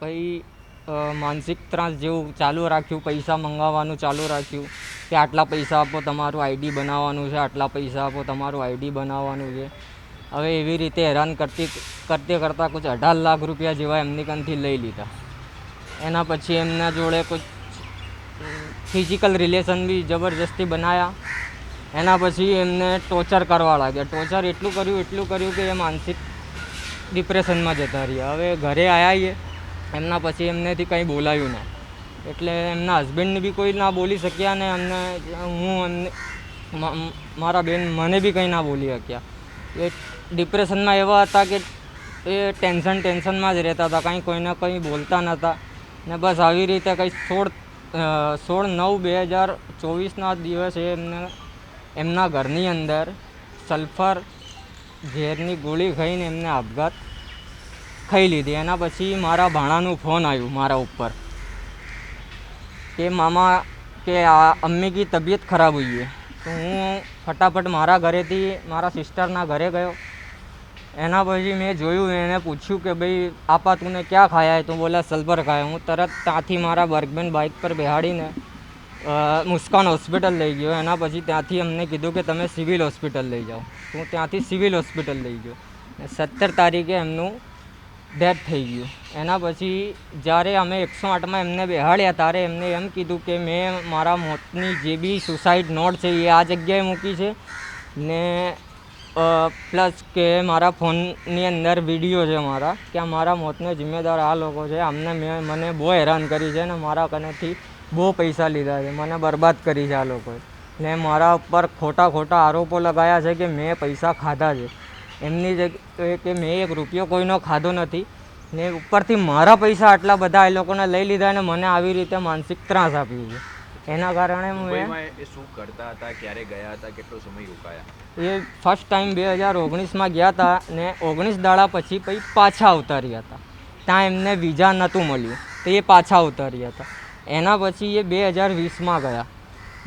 પછી માનસિક ત્રાસ જેવું ચાલુ રાખ્યું, પૈસા મંગાવવાનું ચાલુ રાખ્યું કે આટલા પૈસા આપો તમારું આઈડી બનાવવાનું છે, આટલા પૈસા આપો તમારું આઈડી બનાવવાનું છે. હવે એવી રીતે હેરાન કરતાં કુછ 18 લાખ રૂપિયા જેવા એમની કંથી લઈ લીધા. એના પછી એમના જોડે કુછ ફિઝિકલ રિલેશન બી જબરજસ્તી બનાવ્યા. એના પછી એમને ટોર્ચર કરવા લાગ્યા. ટોર્ચર એટલું કર્યું કે એ માનસિક ડિપ્રેશનમાં જતા રહ્યા. હવે ઘરે આવ્યા એમના પછી એમનેથી કંઈ બોલાયું ના, એટલે એમના હસબન્ડને બી કોઈ ના બોલી શક્યા ને મારા બેન મને બી કંઈ ના બોલી શક્યા. એ ડિપ્રેશનમાં એવા હતા કે એ ટેન્શનમાં જ રહેતા હતા, કંઈ કોઈને કંઈ બોલતા નહોતા ને બસ આવી રીતે કંઈ 16/9/2024ના દિવસે એમના ઘરની અંદર સલ્ફર ઝેરની ગોળી ખાઈને એમને આપઘાત ખાઈ લીધી. એના પછી મારા ભાણાનું ફોન આવ્યું મારા ઉપર કે મામા કે અમ્મી કી તબિયત ખરાબ હુઈ है. તો હું ફટાફટ મારા ઘરેથી મારા સિસ્ટરના ઘરે ગયો. એના પછી મેં જોયું, એને પૂછ્યું કે ભાઈ આપા તુને ક્યાં ખાયા है? તો બોલા સલ્ફર ખાયા. હું તરત ત્યાંથી મારા વર્કમેન બાઇક પર બેહાડીને મુસ્કાન હોસ્પિટલ લઈ ગયો. એના પછી ત્યાંથી અમને કીધું કે તમે સિવિલ હોસ્પિટલ લઈ જાઓ. હું ત્યાંથી સિવિલ હોસ્પિટલ લઈ ગયો. 17 તારીખે એમનું ડેથ થઈ ગયું. એના પછી જ્યારે અમે 108માં એમને બેહાડ્યા ત્યારે એમને એમ કીધું કે મેં મારા મોતની જે બી સુસાઇડ નોટ છે એ આ જગ્યાએ મૂકી છે ને પ્લસ કે મારા ફોનની અંદર વિડીયો છે મારા કે મારા મોતને જિમ્મેદાર આ લોકો છે. મને બહુ હેરાન કરી છે ને મારા કનેથી બહુ પૈસા લીધા છે, મને બરબાદ કરી છે આ લોકોએ ને મારા ઉપર ખોટા આરોપો લગાવ્યા છે કે મેં પૈસા ખાધા છે. એમની જગ્યાએ કે મેં 1 રૂપિયો કોઈનો ખાધો નથી ને ઉપરથી મારા પૈસા આટલા બધા એ લોકોને લઈ લીધા ને મને આવી રીતે માનસિક ત્રાસ આપ્યું છે. એના કારણે શું કરતા હતા, ક્યારે ગયા હતા, કેટલો સમય રોકાયા? એ ફર્સ્ટ ટાઈમ 2019માં ગયા હતા ને 19 દાડા પછી પાછા આવતા રહ્યા હતા. ત્યાં એમને વિઝા નહોતું મળ્યું તો એ પાછા આવતા રહ્યા હતા. એના પછી એ 2020માં ગયા.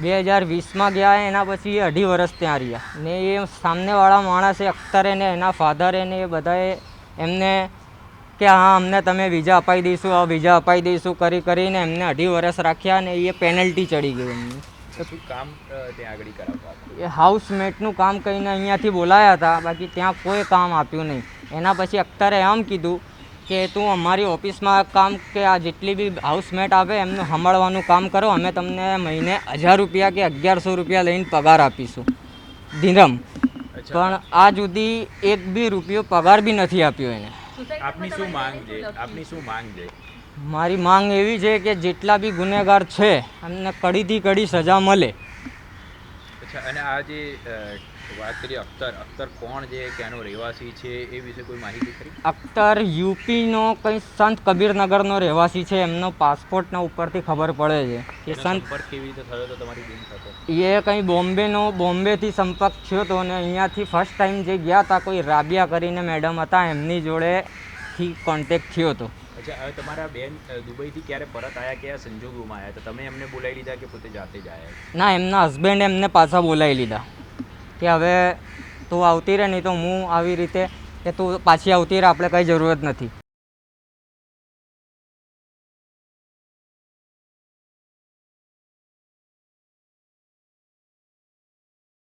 2020માં ગયા. એના પછી એ 2.5 વર્ષ ત્યાં રહ્યા ને એ સામનેવાળા માણસે અખ્તરે ને એના ફાધરે ને એ બધાએ એમને કે હા અમને તમે વિઝા અપાઈ દઈશું કરીને એમને 2.5 વર્ષ રાખ્યા ને એ પેનલ્ટી ચડી ગઈ એમની. શું કામ ત્યાં આગળ કરાવતા? એ હાઉસમેટનું કામ કહીને અહીંયાથી બોલાયા હતા, બાકી ત્યાં કોઈ કામ આપ્યું નહીં. એના પછી અખ્તરે એમ કીધું કે તું અમારી ઓફિસમાં કામ કે આ જેટલી બી હાઉસમેટ આવે એમનું સંભાળવાનું કામ કરો, અમે તમને મહિને 1000 રૂપિયા કે 1100 રૂપિયા લઈને પગાર આપીશું દિરમ. પણ આ સુધી 1 બી રૂપિયો પગાર બી નથી આપ્યો એને. આપની શું માંગ છે? મારી માંગ એવી છે કે જેટલા બી ગુનેગાર છે એમને કડીથી કડી સજા મળે. અચ્છા, અને આ જે વાત કરી અખ્તર કોણ છે, ક્યાંનો રહેવાસી છે, એ વિશે કોઈ માહિતી ખરી? અખ્તર યુપીનો કંઈ સંત કબીરનગરનો રહેવાસી છે. એમનો પાસપોર્ટના ઉપરથી ખબર પડે છે કે સંપર્ક કેવી રીતે થયો હતો તમારી બેન સાથે? એ કંઈ બોમ્બેથી સંપર્ક થયો હતો ને અહીંયાથી ફર્સ્ટ ટાઈમ જે ગયા હતા કોઈ રાબિયા કરીને મેડમ હતા એમની જોડેથી કોન્ટેક્ટ થયો હતો. અચ્છા, હવે તમારા બેન દુબઈથી ક્યારે પરત આવ્યા, કયા સંજોગોમાં આવ્યા? તો તમે એમને બોલાવી લીધા કે પોતે જાતે જ આવ્યા? ના, એમના હસબન્ડ એમને પાછા બોલાવી લીધા કે હવે તું આવતી રહે, નહીં તો હું આવી રીતે કે તું પાછી આવતી રહે, આપણે કંઈ જરૂરત નથી.